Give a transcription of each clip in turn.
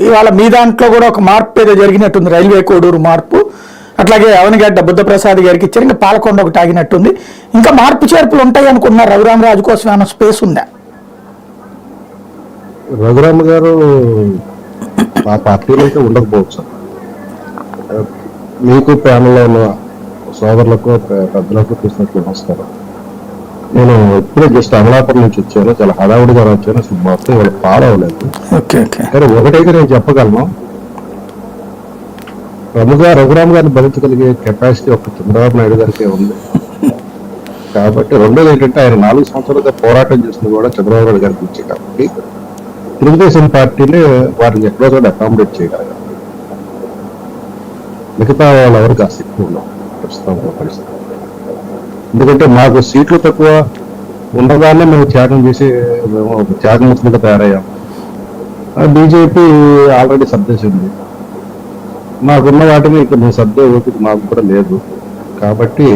ఇవాళ మీ దాంట్లో కూడా ఒక మార్పు ఏదో జరిగినట్టుంది, రైల్వే కోడూరు మార్పు, అట్లాగే అవనిగడ్డ బుద్ధప్రసాద్ గారికి ఇచ్చారు, ఇంకా పాలకొండ ఒకటి ఆగినట్టుంది. ఇంకా మార్పు చేర్పులు ఉంటాయి అనుకుంటున్నారు. రఘురామరాజు కోసం ఏమైనా స్పేస్ ఉందా? రఘురామ గారు ఆ పార్టీలో అయితే ఉండకపోవచ్చు. మీకు ప్యానల్లో ఉన్న సోదరులకు పెద్దలకు చూసినట్లు నమస్కారం. నేను ఇప్పుడే జస్ట్ అమలాపురం నుంచి వచ్చాను, చాలా హడావుడిగా వచ్చాను, అసలు మొత్తం ఇవాళ పాడవలేదు. కానీ ఒకటైతే నేను చెప్పగలను, ప్రముఖ రఘురామ్ గారిని భరించగలిగే కెపాసిటీ ఒక చంద్రబాబు నాయుడు గారికి ఉంది. కాబట్టి రెండోది ఏంటంటే, ఆయన 4 సంవత్సరాలుగా పోరాటం చేసింది కూడా చంద్రబాబు నాయుడు గారికి ఇచ్చే కాబట్టి తెలుగుదేశం పార్టీని వారిని ఎక్కడో చోట అకామిడేట్ చేయగలగాలి. మిగతా వాళ్ళు ఎవరికి ఆసక్తి ఉండవు ప్రస్తుతం పరిస్థితి. ఎందుకంటే మాకు సీట్లు తక్కువ ఉండగానే మేము త్యాగం చేసి మేము త్యాగముఖంగా తయారయ్యాం. బీజేపీ ఆల్రెడీ సర్దేసింది, మాకున్న వాటిని ఇక్కడ మేము సర్దే ఓపిక మాకు కూడా లేదు. కాబట్టి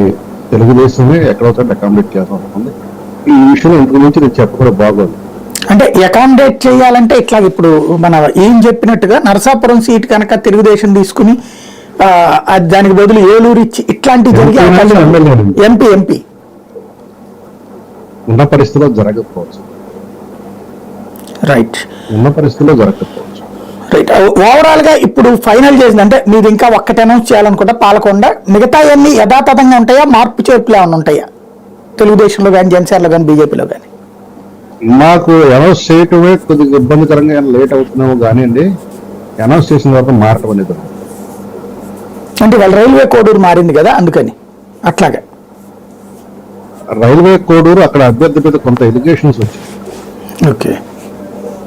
తెలుగుదేశమే ఎక్కడో చోట అకామిడేట్ చేద్దాం అనుకుంది. ఈ విషయం ఇంతకు నుంచి నేను చెప్పడం బాగోదు. అంటే అకామిడేట్ చేయాలంటే ఇట్లా ఇప్పుడు మన ఏం చెప్పినట్టుగా నరసాపురం సీట్ కనుక తెలుగుదేశం తీసుకుని దానికి బదులు ఏలూరు ఇచ్చి ఇట్లాంటివి జరిగే ఎంపీ ఉన్న పరిస్థితిలో జరగకపోవచ్చు. రైట్, ఉన్న పరిస్థితిలో జరగకపోవచ్చు. రైట్. ఓవరాల్ గా ఇప్పుడు ఫైనల్ చేసింది అంటే మీరు ఇంకా ఒక్కటి అనౌన్స్ చేయాలనుకుంటా పాలకొండ, మిగతా అన్ని యథాతథంగా ఉంటాయా, మార్పు చేర్పులు ఏమైనా ఉంటాయా తెలుగుదేశంలో కానీ, జనసేనలో కానీ, బీజేపీలో కానీ? మాకు అనౌన్స్ చేయటమే కొద్దిగా ఇబ్బందికరంగా లేట్ అవుతున్నామో కానివ్వండి, అనౌన్స్ చేసిన తర్వాత మారటం అనేది అంటే వాళ్ళ రైల్వే కోడూరు మారింది కదా, అందుకని అట్లాగే రైల్వే కోడూరు అక్కడ అభ్యర్థి మీద కొంత ఎలిగేషన్స్ వచ్చాయి. ఓకే,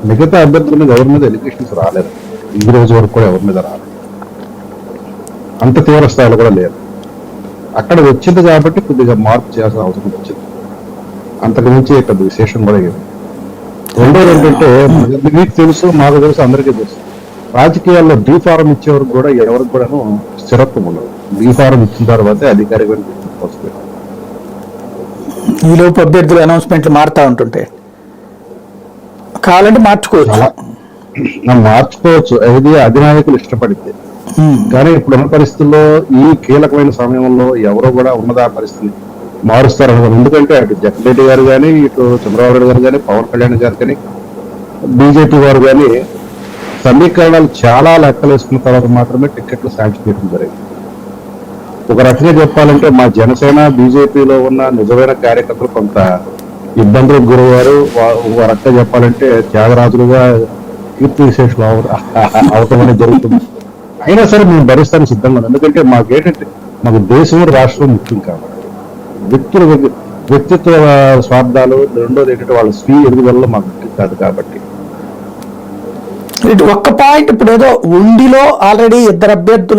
మిగతా అభ్యర్థుల మీద ఎవరి మీద ఎలిగేషన్స్ రాలేదు, ఈ రోజు వరకు కూడా ఎవరి మీద రాలేదు, అంత తీవ్ర స్థాయిలో కూడా లేదు. అక్కడ వచ్చింది కాబట్టి కొద్దిగా మార్పు చేయాల్సిన అవసరం వచ్చింది, అంతకు మించి పెద్ద విశేషం కూడా లేదు. రెండోది ఏంటంటే, మీకు తెలుసు, మాకు తెలుసు, అందరికీ తెలుసు, రాజకీయాల్లో డీ ఫారం ఇచ్చే వరకు కూడా ఎవరికి కూడాను స్థిరత్వం ఉండదు. డీ ఫారం ఇచ్చిన తర్వాతే అధికారిక వస్తుంది. ఈలోపు అభ్యర్థుల అనౌన్స్మెంట్లు మారుతూ ఉంటుంటే కావాలంటే మార్చుకోవచ్చు, అది అధినాయకులు ఇష్టపడితే. కానీ ఇప్పుడున్న పరిస్థితుల్లో ఈ కీలకమైన సమయంలో ఎవరో కూడా ఉన్నదా పరిస్థితి మారుస్తారనుకో. ఎందుకంటే అటు జగన్ రెడ్డి గారు కానీ, ఇటు చంద్రబాబు నాయుడు గారు కానీ, పవన్ కళ్యాణ్ గారు కానీ, బీజేపీ వారు కానీ సమీకరణాలు చాలా లెక్కలు వేసుకున్న తర్వాత మాత్రమే టికెట్లు శాంక్షన్ చేయడం జరిగింది. ఒక రకంగా చెప్పాలంటే మా జనసేన బీజేపీలో ఉన్న నిజమైన కార్యకర్తలు కొంత ఇబ్బందులకు గురయ్యారు. ఒక రకంగా చెప్పాలంటే త్యాగరాజులుగా కీర్తి విశేషాలు అవటం అనేది జరుగుతుంది. అయినా సరే మేము భరిస్తానికి సిద్ధంగా ఉన్నాం. ఎందుకంటే మాకేంటంటే మాకు దేశం రాష్ట్రం ముఖ్యం కాబట్టి, వ్యక్తిత్వ స్వార్థాలు, రెండోది ఏంటంటే వాళ్ళ స్వీయ ఎదుగుదలలో మాకు ముఖ్యం కాదు. కాబట్టి ఒక్క పాయింట్, ఇప్పుడు ఏదో ఉండిలో ఆల్రెడీ 2 అభ్యర్థులు